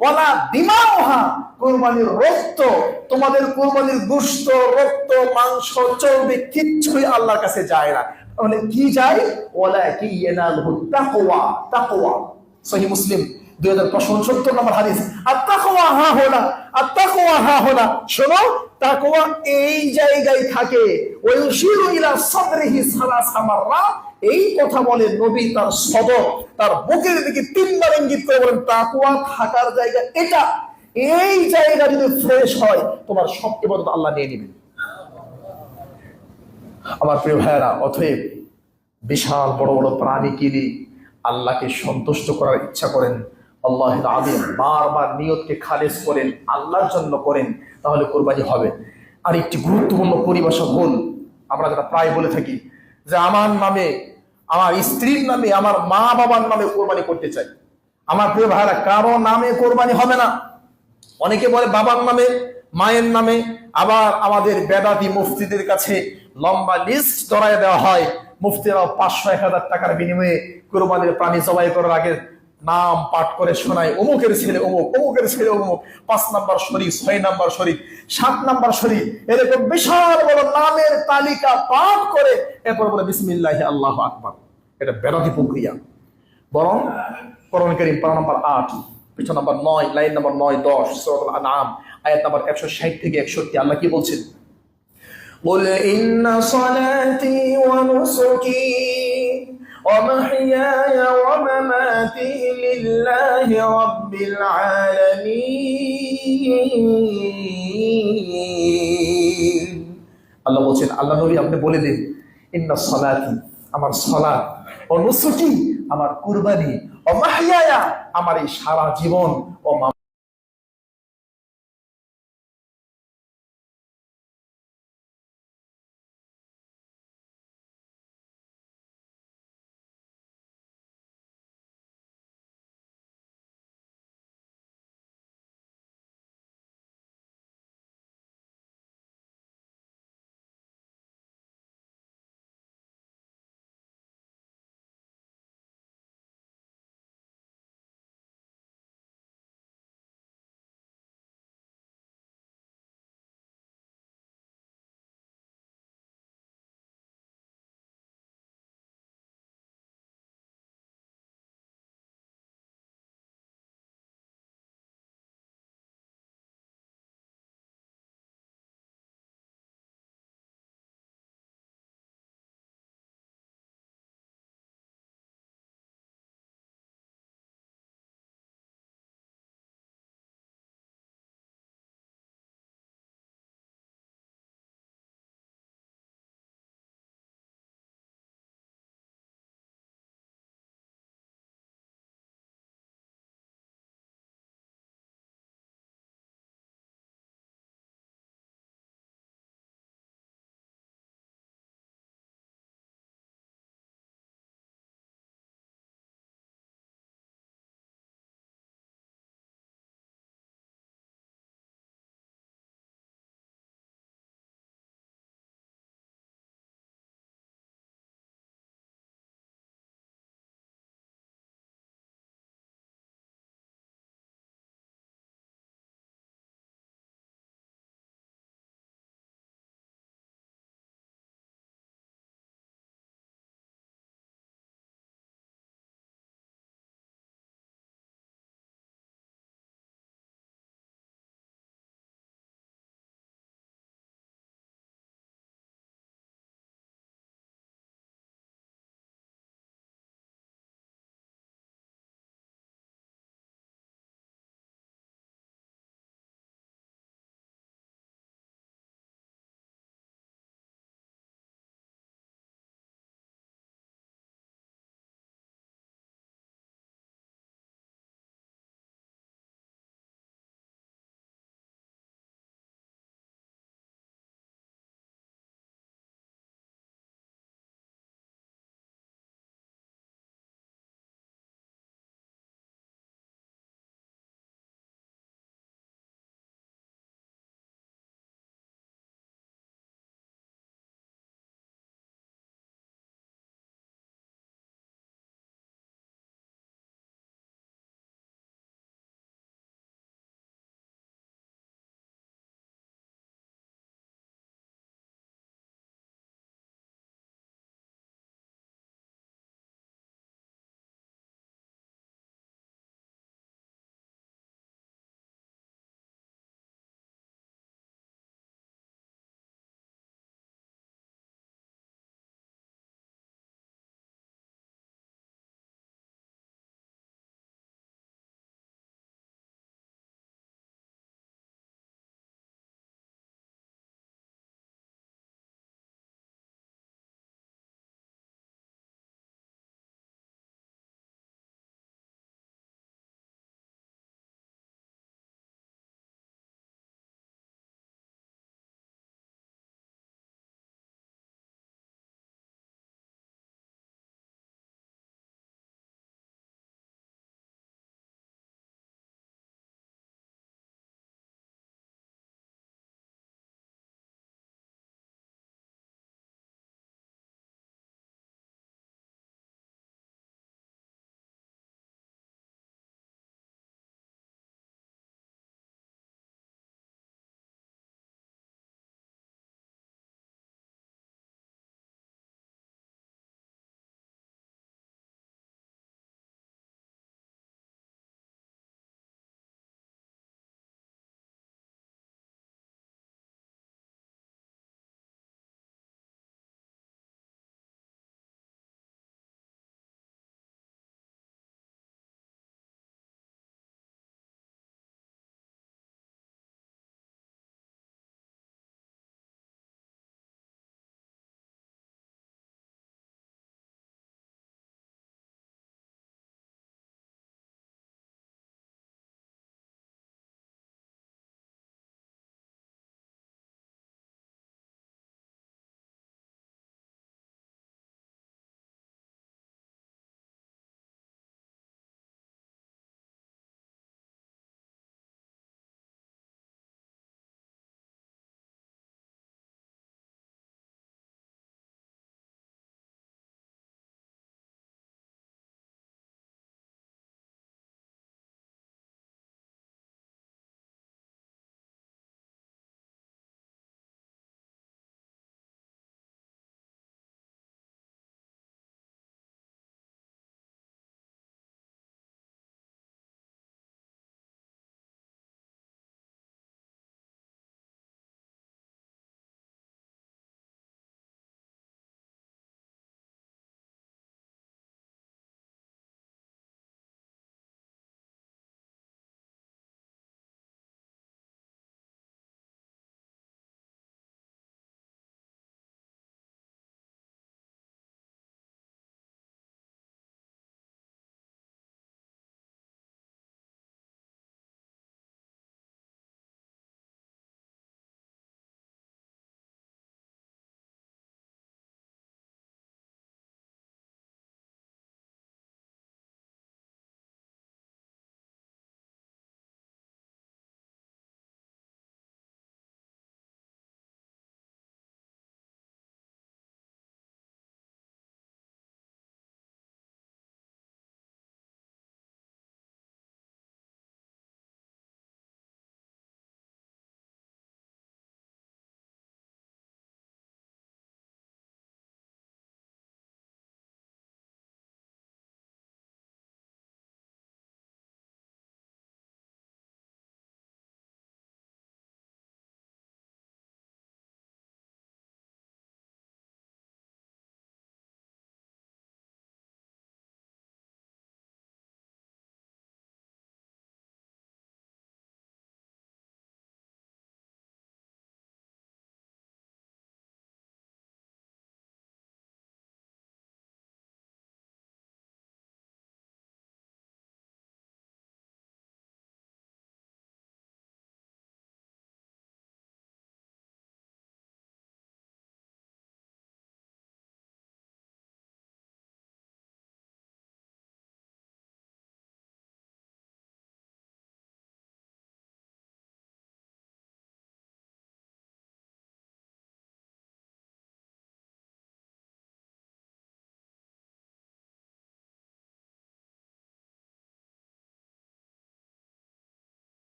ওয়ালা দিমাউহা, কুরবানির রক্ত, তোমাদের কুরবানির গোশত, রক্ত, মাংস, চর্বি কিচ্ছুই আল্লাহর কাছে যায় না। তাহলে কি যায়? ওয়ালাকি ইয়ানালহু তাকওয়া, তাকওয়া, সহিহ মুসলিম 2575 নম্বর হাদিস। আত-তাকওয়া হা হোনা, আত-তাকওয়া হা হোনা, শোনো, তাকওয়া এই জায়গায় থাকে। ওয়া ইউশিরু ইলা সাদরিহি সালাসা মাররাত, এই কথা বলে নবী তার সদর, তার বুকের দিকে 3 বার ইঙ্গিত করে বলেন তাকওয়া থাকার জায়গা এটা। এই জায়গা যদি ফ্রেশ হয়, তোমার সব ইবাদত আল্লাহ নিয়ে নেবেন। আমার প্রিয় ভাইয়েরা, অতএব বিশাল বড় বড় প্রাণী কিনে আল্লাহকে সন্তুষ্ট করার ইচ্ছা করেন, আল্লাহুল আযীম, বারবার নিয়তকে খালেস করেন, আল্লাহর জন্য করেন, তাহলে কুরবানি হবে। আর একটি গুরুত্বপূর্ণ পরিভাষা ভুল আমরা যেটা প্রায় বলে থাকি যে আমার নামে, আমার স্ত্রীর নামে, আমার মা বাবার নামে কোরবানি করতে চাই। আমার প্রিয় ভাইরা, কারো নামে কোরবানি হবে না। অনেকে বলে বাবার নামে, মায়ের নামে, আবার আমাদের বেদাতি মুফতিদের কাছে লম্বা লিস্ট ধরায় দেওয়া হয়। মুফতিরাও 500-1000 টাকার বিনিময়ে কোরবানির প্রাণী জবাই করার আগে নাম পাঠ করে শোনায়, অমুকের ছেলে অমুক, অমুকের ছেলে অমুক, 5 নাম্বার শরীক, 6 নাম্বার শরীক, 7 নাম্বার শরীক, এরকম বিশাল বড় নামের তালিকা পাঠ করে এরপর বলে বিসমিল্লাহ আল্লাহু আকবার। এটা বেদাতি প্রক্রিয়া। বরং কোরআন কারীম পারা নম্বর 8 পৃষ্ঠা নম্বর 9 লাইন নম্বর 9-10 সূরাতুল আনআম আয়াত নম্বর 160 থেকে 61 আল্লাহ কি বলছেন? قل إن صلاتي ونسكي ومحياي ومماتي لله رب العالمين। আল্লাহ বলছেন, আল্লাহ নবী আপনি বলে দিন, ইন্না সালাতি, আমার সালাত, ও নুসুকি, আমার কুরবানি, ও মাহইয়ায়া, আমার এই সারা জীবন, ও